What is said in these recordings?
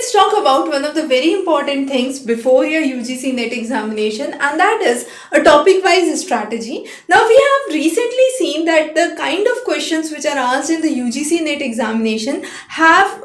let's talk about one of the very important things before your UGC NET examination, and that is a topic-wise strategy. Now, we have recently seen that the kind of questions which are asked in the UGC NET examination have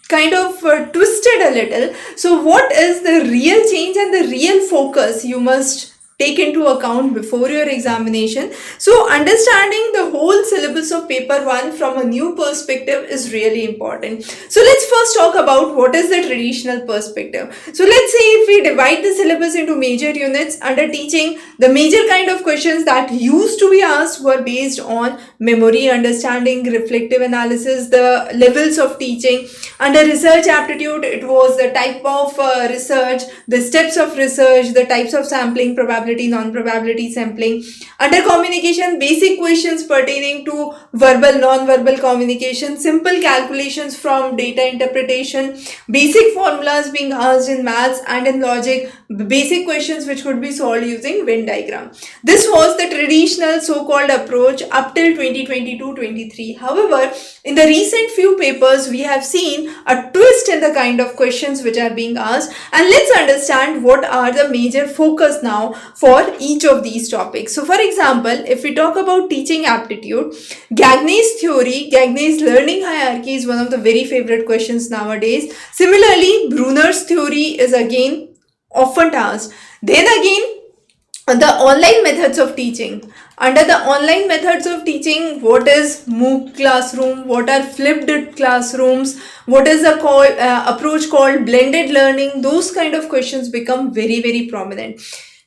twisted a little. So, what is the real change and the real focus you must take into account before your examination? So understanding the whole syllabus of paper 1 from a new perspective is really important. So let's first talk about what is the traditional perspective. So let's say if we divide the syllabus into major units under teaching, the major kind of questions that used to be asked were based on memory, understanding, reflective analysis, the levels of teaching. Under research aptitude, it was the type of research, the steps of research, the types of sampling, probability, non-probability sampling. Under communication, basic questions pertaining to verbal, non-verbal communication, simple calculations from data interpretation, basic formulas being asked in maths and in logic, basic questions which could be solved using Venn diagram. This was the traditional so-called approach up till 2022-23. However, in the recent few papers, we have seen a twist in the kind of questions which are being asked, and let's understand what are the major focus now for each of these topics. So for example, if we talk about teaching aptitude, Gagney's theory, Gagney's learning hierarchy is one of the very favorite questions nowadays. Similarly, Bruner's theory is again often asked. Then again, the online methods of teaching. Under the online methods of teaching, what is MOOC classroom? What are flipped classrooms? What is the approach called blended learning? Those kind of questions become very, very prominent.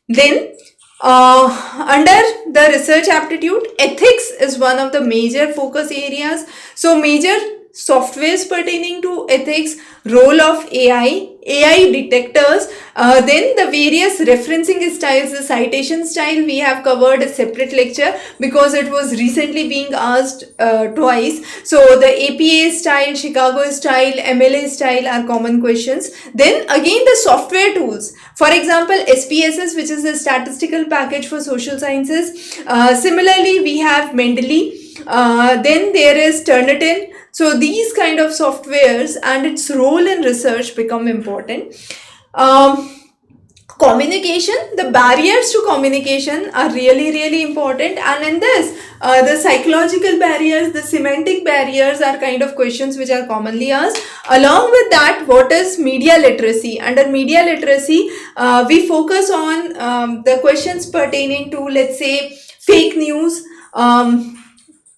Then, under the research aptitude, ethics is one of the major focus areas. So, major softwares pertaining to ethics, role of AI detectors, then the various referencing styles, the citation style we have covered a separate lecture because it was recently being asked twice. So the APA style, Chicago style, MLA style are common questions. Then again the software tools. For example, SPSS, which is the statistical package for social sciences. Similarly, we have Mendeley. Then there is Turnitin. So these kind of softwares and its role in research become important. Communication, the barriers to communication are really, really important, and in this, the psychological barriers, the semantic barriers are kind of questions which are commonly asked. Along with that, what is media literacy? Under media literacy, we focus on the questions pertaining to, let's say, fake news,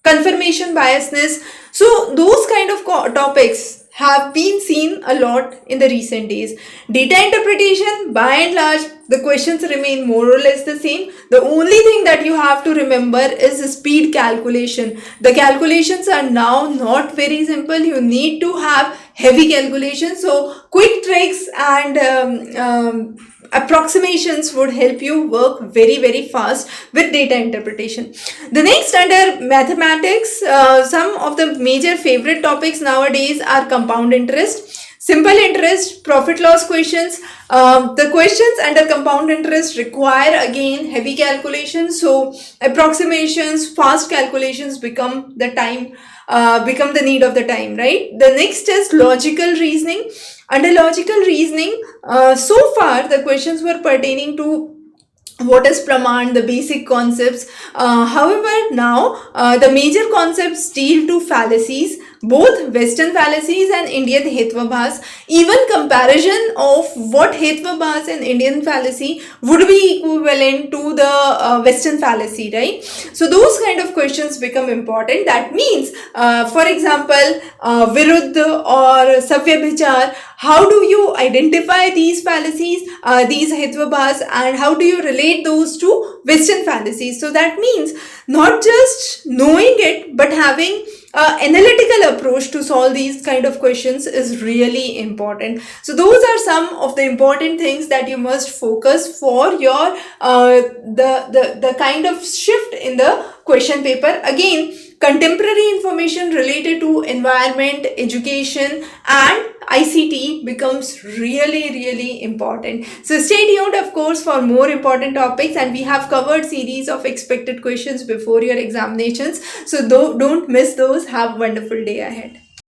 confirmation biasness. So those kind of topics have been seen a lot in the recent days. Data interpretation, by and large, the questions remain more or less the same. The only thing that you have to remember is the speed calculation. The calculations are now not very simple. You need to have heavy calculations. So quick tricks and approximations would help you work very, very fast with data interpretation. The next, under mathematics, some of the major favorite topics nowadays are compound interest, simple interest, profit loss questions. The questions under compound interest require again heavy calculations, so approximations, fast calculations become the need of the time, right? The next is logical reasoning. Under logical reasoning, so far the questions were pertaining to what is Praman, the basic concepts. However, now the major concepts deal to fallacies, both Western fallacies and Indian Hetvabhas. Even comparison of what Hetvabhas and Indian fallacy would be equivalent to the Western fallacy, right? So those kind of questions become important. That means, for example, Viruddha or Savyabhichar, how do you identify these fallacies, these Hetvabhas, and how do you relate those to Western fallacies? So that means not just knowing it, but having analytical approach to solve these kind of questions is really important. So those are some of the important things that you must focus for your the kind of shift in the question paper. Again, contemporary information related to environment, education and ICT becomes really, really important. So stay tuned, of course, for more important topics, and we have covered series of expected questions before your examinations. So don't miss those. Have a wonderful day ahead.